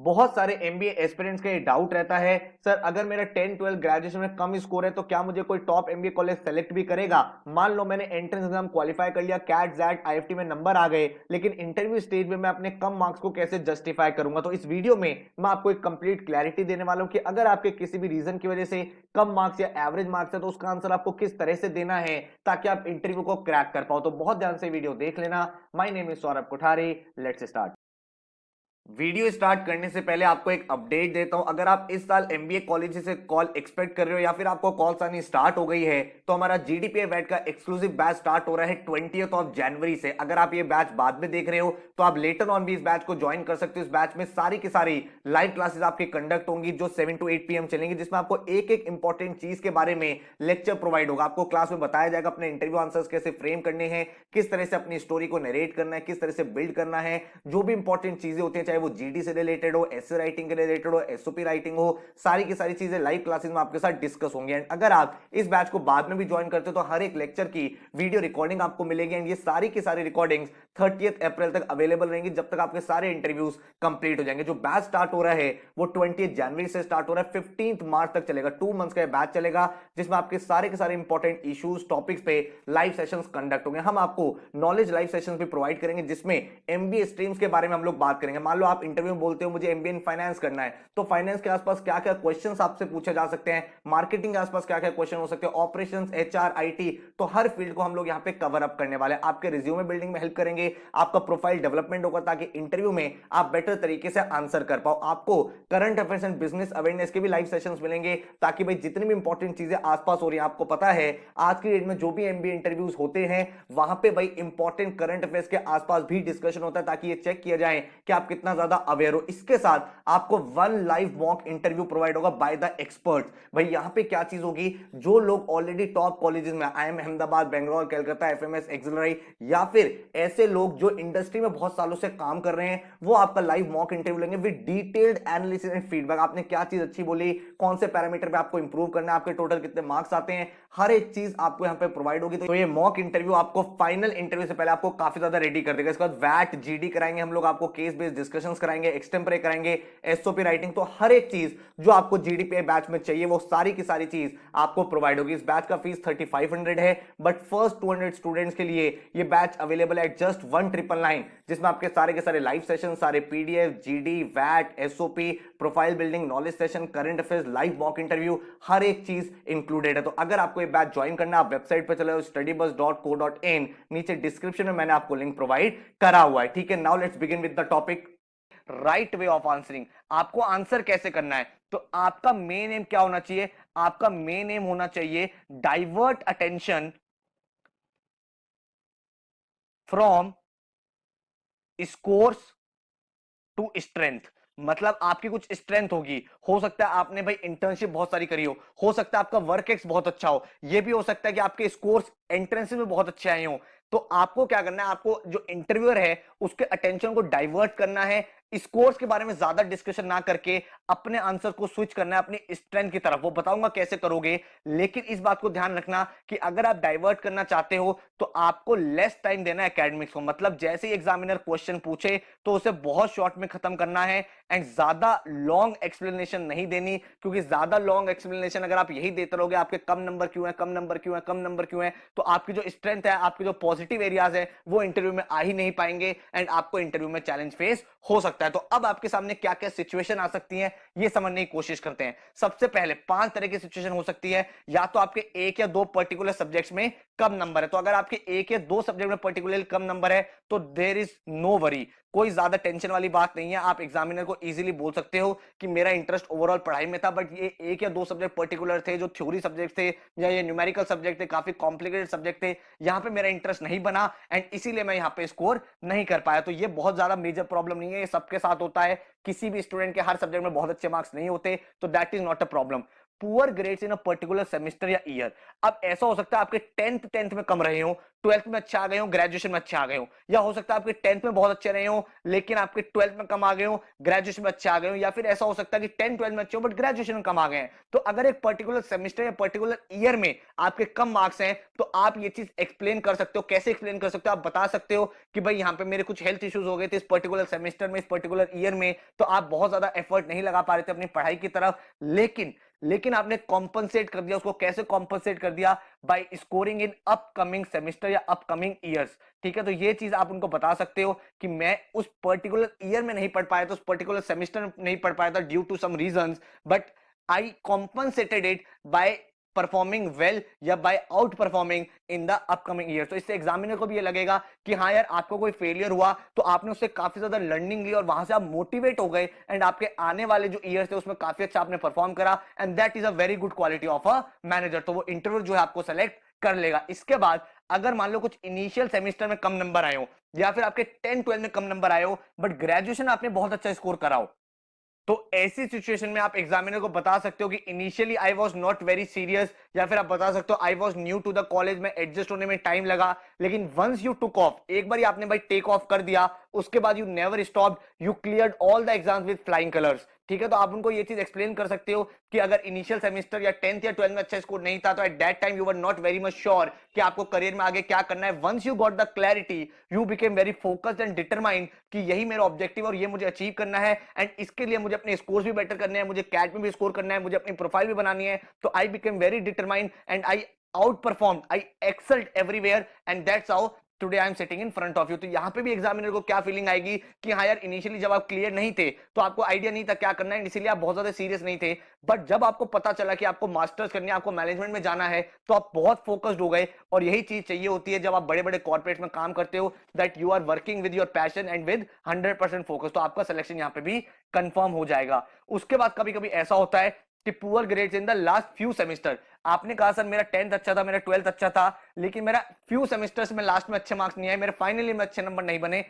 बहुत सारे MBA aspirants का ये डाउट रहता है, सर अगर मेरा 10-12 ग्रेजुएशन में कम स्कोर है तो क्या मुझे कोई टॉप एमबीए कॉलेज सेलेक्ट भी करेगा। मान लो मैंने एंट्रेंस एग्जाम क्वालिफाई कर लिया, कैट जैट आईएफटी में नंबर आ गए, लेकिन इंटरव्यू स्टेज में मैं अपने कम मार्क्स को कैसे जस्टिफाई करूंगा। तो इस वीडियो में मैं आपको एक कंप्लीट क्लैरिटी देने वाला हूं कि अगर आपके किसी भी रीजन की वजह से कम मार्क्स या एवरेज मार्क्स है तो उसका आंसर आपको किस तरह से देना है ताकि आप इंटरव्यू को क्रैक कर पाओ। तो बहुत ध्यान से वीडियो देख लेना। My name is Saurabh Kothari, let's start. Video start करने से पहले आपको एक अपडेट देता हूं। अगर आप इस साल एमबीए कॉलेज से कॉल एक्सपेक्ट कर रहे हो या फिर आपको कॉल्स आनी स्टार्ट हो गई है तो हमारा जीडीपीए बैच का एक्सक्लूसिव बैच स्टार्ट हो रहा है 20th ऑफ जनवरी से। अगर आप ये बैच बाद में देख रहे हो तो आप लेटर ऑन भी इस बैच को ज्वाइन कर सकते हो। इस बैच में सारी की सारी लाइव क्लासेस आपकी कंडक्ट होंगी जो 7 to 8 PM चलेंगी, जिसमें आपको एक एक इंपॉर्टेंट चीज के बारे में लेक्चर प्रोवाइड होगा। आपको क्लास में बताया जाएगा अपने इंटरव्यू आंसर्स कैसे फ्रेम करने हैं, किस तरह से अपनी स्टोरी को नरेट करना है, किस तरह से बिल्ड करना है। जो भी इंपॉर्टेंट चीजें होती हैं, चाहे वो जीडी से रिलेटेड हो, एसए राइटिंग के रिलेटेड हो, एसओपी राइटिंग हो, सारी की सारी चीजें लाइव क्लासेस में आपके साथ डिस्कस होंगी। एंड अगर आप इस बैच को बाद में भी ज्वाइन करते हो तो हर एक लेक्चर की वीडियो रिकॉर्डिंग आपको मिलेगी एंड ये सारी की सारी रिकॉर्डिंग्स 30th अप्रैल तक अवेलेबल रहेंगी, जब तक आपके सारे इंटरव्यूज कंप्लीट हो जाएंगे। जो बैच स्टार्ट हो रहा है वो 20th जनवरी से स्टार्ट हो रहा है, 15th मार्च तक चलेगा। 2 मंथ्स का बैच चलेगा जिसमें आपके सारे के सारे इंपॉर्टेंट इश्यूज टॉपिक्स पे लाइव सेशंस कंडक्ट होंगे। हम आपको नॉलेज लाइव सेशंस भी प्रोवाइड करेंगे जिसमें एमबीए स्ट्रीम्स के बारे में हम लोग बात करेंगे। मान लो आप इंटरव्यू में बोलते हो मुझे एमबीए इन फाइनेंस करना है, तो फाइनेंस के आसपास क्या क्या क्वेश्चंस आपसे पूछे जा सकते हैं, मार्केटिंग के आसपास क्या क्या क्वेश्चन हो सकते हैं, ऑपरेशंस, एचआर, आईटी, तो हर फील्ड को हम लोग यहाँ पे कवर अप करने वाले हैं। आपके रिज्यूमे बिल्डिंग में हेल्प करेंगे, आपका प्रोफाइल डेवलपमेंट होगा ताकि इंटरव्यू में आप बेटर तरीके से आंसर कर पाओ। आपको current affairs and business awareness के भी लाइव सेशंस मिलेंगे ताकि भाई जितनी भी इंपॉर्टेंट चीजें आसपास हो रही हैं, आपको पता है आज की डेट में जो भी एमबीए इंटरव्यूज होते हैं वहां पे भाई इंपॉर्टेंट करंट अफेयर्स के आसपास भी डिस्कशन होता है ताकि ये चेक किया जाए कि आप कितना ज्यादा अवेयर हो। इसके साथ आपको 1 लाइव मॉक इंटरव्यू प्रोवाइड होगा बाय द एक्सपर्ट्स। भाई यहां पे क्या चीज होगी, जो लोग ऑलरेडी टॉप कॉलेजेस में IIM Ahmedabad, Bangalore, Calcutta, FMS, axillary या फिर ऐसे लोग जो इंडस्ट्री में बहुत सालों से काम कर रहे हैं, वो आपका लाइव मॉक इंटरव्यू लेंगे with detailed analysis and feedback. आपने क्या चीज अच्छी बोली, कौन से पैरामीटर पे आपको इंप्रूव करना है, आपके टोटल कितने मार्क्स आते हैं, हर एक चीज आपको यहां पे प्रोवाइड होगी। तो ये मॉक इंटरव्यू आपको फाइनल इंटरव्यू से पहले आपको काफी ज्यादा रेडी कर देगा। इसके बाद वैट जीडी कराएंगे हम लोग, आपको केस बेस्ड डिस्कशंस कराएंगे, एक्सटेम्परे कराएंगे, एसओपी राइटिंग, तो हर एक चीज जो आपको जीडीपीए बैच में चाहिए वो सारी की सारी चीज आपको प्रोवाइड होगी। इस बैच का फीस 3500 है, बट फर्स्ट 200 स्टूडेंट्स के लिए ये बैच अवेलेबल है जस्ट 1999, जिसमें आपके सारे के सारे लाइव सेशन, सारे पीडीएफ, जीडी, वैट, SOP, profile building, knowledge session, current affairs, live mock interview, हर एक चीज इंक्लूडेड है। तो अगर आपको ये बैच ज्वाइन करना है, आप वेबसाइट पर चले जाओ studybus.co.in, नीचे डिस्क्रिप्शन में मैंने आपको लिंक प्रोवाइड करा हुआ है। ठीक है, now let's begin with the topic. Right way of answering, आपको आंसर कैसे करना है। तो आपका मेन एम क्या होना चाहिए, आपका मेन एम होना चाहिए divert attention from scores to strength. मतलब आपकी कुछ स्ट्रेंथ होगी, हो सकता है आपने भाई इंटर्नशिप बहुत सारी करी हो सकता है आपका वर्क एक्स बहुत अच्छा हो, यह भी हो सकता है कि आपके स्कोर्स एंट्रेंस में बहुत अच्छे आए हो। तो आपको क्या करना है, आपको जो इंटरव्यूअर है उसके अटेंशन को डाइवर्ट करना है, स्कोर्स के बारे में ज्यादा डिस्कशन ना करके अपने आंसर को स्विच करना है अपनी स्ट्रेंथ की तरफ। वो बताऊंगा कैसे करोगे, लेकिन इस बात को ध्यान रखना कि अगर आप डाइवर्ट करना चाहते हो तो आपको लेस टाइम देना है एकेडमिक्स को। मतलब जैसे ही एग्जामिनर क्वेश्चन पूछे तो उसे बहुत शॉर्ट में खत्म करना है एंड ज्यादा लॉन्ग एक्सप्लेनेशन नहीं देनी, क्योंकि ज्यादा लॉन्ग एक्सप्लेनेशन अगर आप यही देते रहोगे आपके कम नंबर क्यों है, कम नंबर क्यों है, कम नंबर क्यों है, तो आपकी जो स्ट्रेंथ है, आपके जो पॉजिटिव एरियाज है वो इंटरव्यू में आ ही नहीं पाएंगे एंड आपको इंटरव्यू में चैलेंज फेस हो सकता है। तो अब आपके सामने क्या क्या सिचुएशन आ सकती है ये समझने की कोशिश करते हैं। सबसे पहले 5 तरह की सिचुएशन हो सकती है। या तो आपके एक या दो पर्टिकुलर सब्जेक्ट्स में कम नंबर है, तो अगर आपके एक या दो सब्जेक्ट में पर्टिकुलर कम नंबर है तो देयर इज नो वरी, कोई ज्यादा टेंशन वाली बात नहीं है। आप एग्जामिनर को इजीली बोल सकते हो कि मेरा इंटरेस्ट ओवरऑल पढ़ाई में था, बट ये एक या दो सब्जेक्ट पर्टिकुलर थे जो थ्योरी सब्जेक्ट थे या ये न्यूमेरिकल सब्जेक्ट थे, काफी कॉम्प्लिकेटेड सब्जेक्ट थे, यहां पे मेरा इंटरेस्ट नहीं बना एंड इसीलिए मैं यहां पे स्कोर नहीं कर पाया। तो ये बहुत ज्यादा मेजर प्रॉब्लम नहीं है, ये सबके साथ होता है, किसी भी स्टूडेंट के हर सब्जेक्ट में बहुत अच्छे मार्क्स नहीं होते, तो that is not a problem. Poor grades in a particular semester या ईयर। अब ऐसा हो सकता है आपके टेंथ में कम रहे हो, ट्वेल्थ में अच्छा आ गए हो, ग्रेजुएशन में अच्छा आ गए हो, या हो सकता है आपके टेंथ में बहुत अच्छे रहे हो लेकिन आपके ट्वेल्थ में कम आ गए हो, ग्रेजुएशन में अच्छे आ गए हो, या फिर ऐसा हो सकता है कि 10 12 में अच्छे हो बट ग्रेजुएशन में कम आ गए हैं। तो अगर एक पर्टिकुलर सेमेस्टर या पर्टिकुलर ईयर में आपके कम मार्क्स हैं तो आप ये चीज एक्सप्लेन कर सकते हो। कैसे एक्सप्लेन कर सकते हो? आप बता सकते हो कि भाई यहाँ पे मेरे कुछ हेल्थ इश्यूज हो गए थे इस पर्टिकुलर सेमेस्टर में, इस पर्टिकुलर ईयर में, तो आप बहुत ज्यादा एफर्ट नहीं लगा पा रहे थे अपनी पढ़ाई की तरफ, लेकिन आपने कॉम्पनसेट कर दिया उसको। कैसे कॉम्पनसेट कर दिया? By scoring in upcoming semester या अपकमिंग ईयर्स। ठीक है, तो ये चीज आप उनको बता सकते हो कि मैं उस पर्टिकुलर ईयर में नहीं पढ़ पाया था, उस पर्टिकुलर सेमेस्टर में नहीं पढ़ पाया था due to some reasons, but I compensated it by performing well या by out performing in the upcoming year. तो इससे एग्जामिनर को भी ये लगेगा कि हाँ यार आपको कोई फेलियर हुआ तो आपने उससे काफी ज्यादा लर्निंग ली और वहां से आप मोटिवेट हो गए एंड आपके आने वाले जो ईयर्स थे उसमें काफी अच्छा आपने परफॉर्म करा, and that is a very good quality of a manager. तो वो इंटरव्यू जो है आपको सेलेक्ट कर लेगा। इसके बाद अगर मान लो कुछ इनिशियल सेमेस्टर में कम नंबर आए हो या फिर आपके 10 12 में कम नंबर आए हो बट ग्रेजुएशन आपने बहुत अच्छा स्कोर करा हो, तो ऐसी सिचुएशन में आप एग्जामिनर को बता सकते हो कि initially I was not very serious, या फिर आप बता सकते हो I was new to the college में एडजस्ट होने में टाइम लगा, लेकिन वंस यू टुक ऑफ, एक बार आपने भाई टेक ऑफ कर दिया, उसके बाद you never stopped, you cleared all the exams with flying colours. ठीक है, तो आप उनको ये चीज एक्सप्लेन कर सकते हो कि अगर इनिशियल सेमेस्टर या 10th या 12th में अच्छा स्कोर नहीं था तो at that time you were not very much sure कि आपको करियर में आगे क्या करना है। Once you got the clarity you became very focused and determined कि यही मेरा ऑब्जेक्टिव और ये मुझे अचीव करना है, एंड इसके लिए मुझे अपने स्कोर्स भी बेटर करने हैं, मुझे कैट में भी स्कोर करना है, मुझे अपनी प्रोफाइल भी बनानी है। तो I became very determined and I out perform, I excelled everywhere, and that's how today I am sitting in front of you. तो यहां पे भी एग्जामिनर को क्या फीलिंग आएगी कि हाँ यार इनिशियली जब आप क्लियर नहीं थे तो आपको आइडिया नहीं था क्या करना है, इसीलिए आप बहुत ज्यादा सीरियस नहीं थे, बट जब आपको पता चला कि आपको मास्टर्स करनी है, आपको मैनेजमेंट में जाना है, तो आप बहुत फोकस्ड हो गए। और यही चीज चाहिए होती है जब आप बड़े बड़े कॉर्पोरेट में काम करते हो, that you are working with your passion and with 100% focus, तो आपका सिलेक्शन यहाँ पे भी कंफर्म हो जाएगा। उसके बाद कभी कभी ऐसा होता है कि poor grades in the last few semester. आपने कहा सर मेरा 10th अच्छा था, मेरा 12th अच्छा था, लेकिन मेरा फ्यू सेमेस्टर्स में लास्ट में अच्छे मार्क्स नहीं आए, मेरे फाइनली में अच्छे नंबर नहीं बने।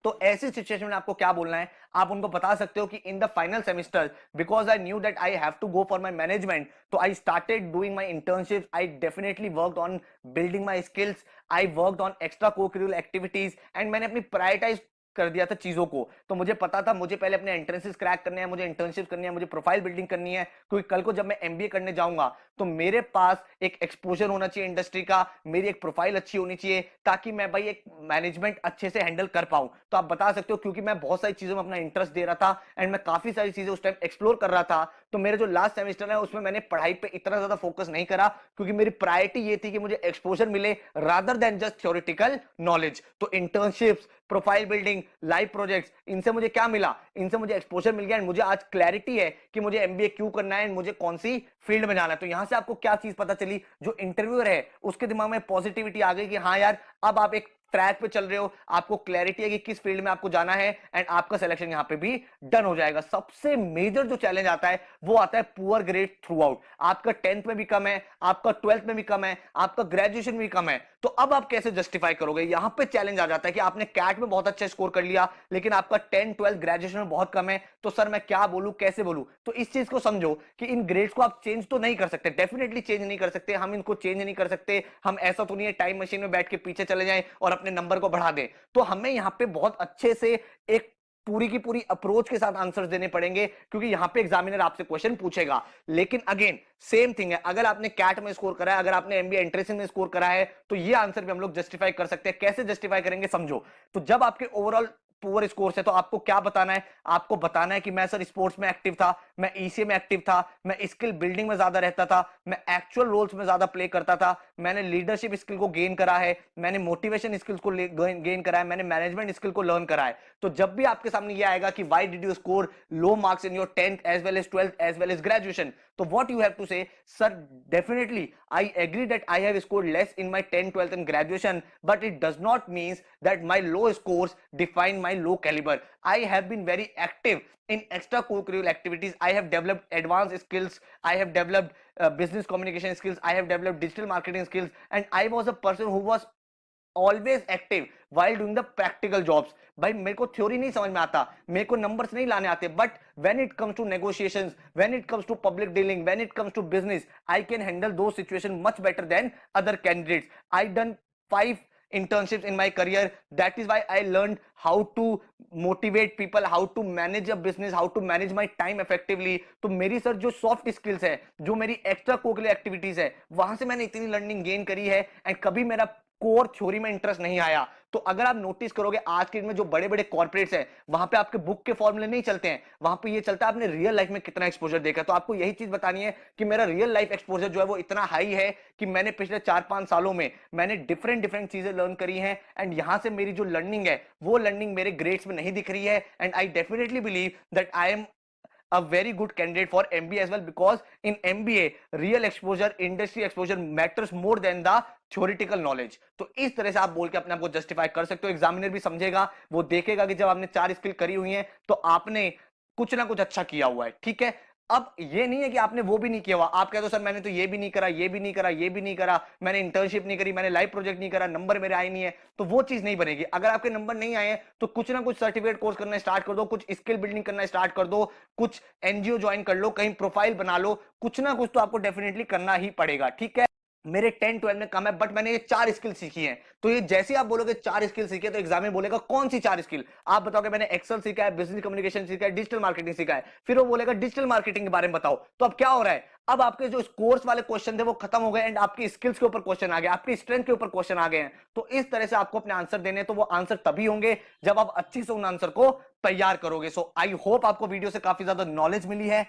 तो ऐसी सिचुएशन में आपको क्या बोलना है? आप उनको बता सकते हो कि in the final semester because I knew that I have to go for my management, तो I started doing my internships, I definitely worked on building my skills, I worked on extra cocurricular activities, and मैंने अपनी prioritise कर दिया था चीजों को। तो मुझे पता था मुझे पहले अपने एंट्रेंसेस क्रैक करने हैं, मुझे इंटर्नशिप करनी है, मुझे प्रोफाइल बिल्डिंग करनी है, क्योंकि कल को जब मैं एमबीए करने जाऊंगा तो मेरे पास एक एक्सपोजर होना चाहिए इंडस्ट्री का, मेरी एक प्रोफाइल अच्छी होनी चाहिए ताकि मैं भाई एक मैनेजमेंट अच्छे से हैंडल कर पाऊं। तो आप बता सकते हो क्योंकि मैं बहुत सारी चीजों में अपना इंटरेस्ट दे रहा था एंड मैं काफी सारी चीजें उस टाइम एक्सप्लोर कर रहा था, तो मेरे जो लास्ट सेमेस्टर है उसमें मैंने पढ़ाई पे इतना ज्यादा फोकस नहीं करा, क्योंकि मेरी प्रायोरिटी ये थी कि मुझे एक्सपोजर मिले rather than just theoretical knowledge. तो internships, profile building, live projects, इनसे मुझे क्या मिला? इनसे मुझे एक्सपोजर मिल गया एंड मुझे आज क्लैरिटी है कि मुझे एमबीए क्यों करना है, मुझे कौन सी फील्ड में जाना है। तो यहां से आपको क्या चीज पता चली? जो इंटरव्यूअर है उसके दिमाग में पॉजिटिविटी आ गई कि हाँ यार अब आप एक ट्रैक पे चल रहे हो, आपको क्लैरिटी है कि किस फील्ड में आपको जाना है, एंड आपका सिलेक्शन यहां पे भी डन हो जाएगा। सबसे मेजर जो चैलेंज आता है वो आता है पुअर ग्रेड थ्रू आउट। आपका 10th में भी कम है, आपका 12th में भी कम है, आपका ग्रेजुएशन में भी कम है, तो अब आप कैसे जस्टिफाई करोगे? यहां पे चैलेंज आ जाता है कि आपने कैट में बहुत अच्छा स्कोर कर लिया लेकिन आपका 10 12 ग्रेजुएशन में बहुत कम है, तो सर मैं क्या बोलूं, कैसे बोलूं? तो इस चीज को समझो कि इन ग्रेड्स को आप चेंज तो नहीं कर सकते, डेफिनेटली चेंज नहीं कर सकते, हम इनको चेंज नहीं कर सकते। हम ऐसा तो नहीं है टाइम मशीन में बैठ के पीछे चले जाएं और अपने नंबर को बढ़ा दें। तो हमें यहां पे बहुत अच्छे से एक पूरी की पूरी अप्रोच के साथ आंसर्स देने पड़ेंगे, क्योंकि यहां पे एग्जामिनर आपसे क्वेश्चन पूछेगा। लेकिन अगेन सेम थिंग है, अगर आपने कैट में स्कोर करा है, अगर आपने एमबीए एंट्रेंस में स्कोर करा है, तो ये आंसर भी हम लोग जस्टिफाई कर सकते हैं। कैसे जस्टिफाई करेंगे समझो। तो जब आपके ओवरऑल पुअर स्कोर है तो आपको क्या बताना है? आपको बताना है कि मैं सर स्पोर्ट्स में एक्टिव था, मैं ईसीए में एक्टिव था, मैं स्किल बिल्डिंग में ज्यादा रहता था, मैं एक्चुअल रोल्स में ज्यादा प्ले करता था, मैंने लीडरशिप स्किल को गेन करा है, मैंने मोटिवेशन स्किल्स को गेन करा है, मैंने मैनेजमेंट स्किल को लर्न करा है। तो जब भी आपके सामने ये आएगा कि why did you score low marks in your 10th as well as 12th as well as graduation, तो what you have to say, sir definitely I agree that I have scored less in my 10th 12th and graduation, but it does not means that my low scores define my low caliber. I have been very active in extracurricular activities. I have developed advanced skills. I have developed business communication skills. I have developed digital marketing skills. And I was a person who was always active while doing the practical jobs. भाई मेरे को theory नहीं समझ में आता, मेरे को numbers नहीं लाने आते, but when it comes to negotiations, when it comes to public dealing, when it comes to business, I can handle those situations much better than other candidates. I done 5 internships in my career. That is why I learned how to motivate people, how to manage a business, how to manage my time effectively. तो मेरी sir जो soft skills है, जो मेरी extra कोकुलर activities है, वहां से मैंने इतनी लर्निंग गेन करी है, एंड कभी मेरा कोर थ्योरी में इंटरेस्ट नहीं आया। तो अगर आप नोटिस करोगे आज के दिन में जो बड़े बड़े कॉर्पोरेट्स हैं, वहां पे आपके बुक के फॉर्मूले नहीं चलते हैं, वहां पे ये चलता है आपने रियल लाइफ में कितना एक्सपोजर देखा। तो आपको यही चीज बतानी है कि मेरा रियल लाइफ एक्सपोजर जो है वो इतना हाई है कि मैंने पिछले 4-5 सालों में मैंने डिफरेंट डिफरेंट चीजें लर्न करी हैं, एंड यहां से मेरी जो लर्निंग है वो लर्निंग मेरे ग्रेड्स में नहीं दिख रही है। And I definitely believe that I am a very good candidate for MBA as well, because in MBA real exposure, industry exposure matters more than the theoretical knowledge. तो इस तरह से आप बोल के अपने आप को जस्टिफाई कर सकते हो। एग्जामिनर भी समझेगा, वो देखेगा कि जब आपने 4 स्किल करी हुई है तो आपने कुछ ना कुछ अच्छा किया हुआ है, ठीक है। अब ये नहीं है कि आपने वो भी नहीं किया हुआ, आप कहते हो सर मैंने तो ये भी नहीं करा, ये भी नहीं करा, ये भी नहीं करा, मैंने इंटर्नशिप नहीं करी, मैंने लाइव प्रोजेक्ट नहीं करा, नंबर मेरे आए नहीं है, तो वो चीज नहीं बनेगी। अगर आपके नंबर नहीं आए तो कुछ ना कुछ सर्टिफिकेट कोर्स करना स्टार्ट कर दो, कुछ स्किल बिल्डिंग करना स्टार्ट कर दो, कुछ एनजीओ ज्वाइन कर लो, कहीं प्रोफाइल बना लो, कुछ ना कुछ तो आपको डेफिनेटली करना ही पड़ेगा, ठीक है। मेरे 10-12 में कम है, बट मैंने ये 4 स्किल सीखी हैं। तो ये जैसे आप बोलोगे 4 स्किल सीखे, तो एग्जाम में बोलेगा कौन सी 4 स्किल, आप बताओगे मैंने एक्सेल सीखा है, बिजनेस कम्युनिकेशन सीखा है, डिजिटल मार्केटिंग सीखा है, फिर वो बोलेगा डिजिटल मार्केटिंग के बारे में बताओ। तो अब क्या हो रहा है, अब आपके जो कोर्स वाले क्वेश्चन थे वो खत्म हो गए, एंड आपकी स्किल्स के ऊपर क्वेश्चन आ गए, आपकी स्ट्रेंथ के ऊपर क्वेश्चन आ गए हैं। तो इस तरह से आपको अपने आंसर देने, तो वो आंसर तभी होंगे जब आप अच्छी से उन आंसर को तैयार करोगे। सो आई होप आपको वीडियो से काफी ज्यादा नॉलेज मिली है।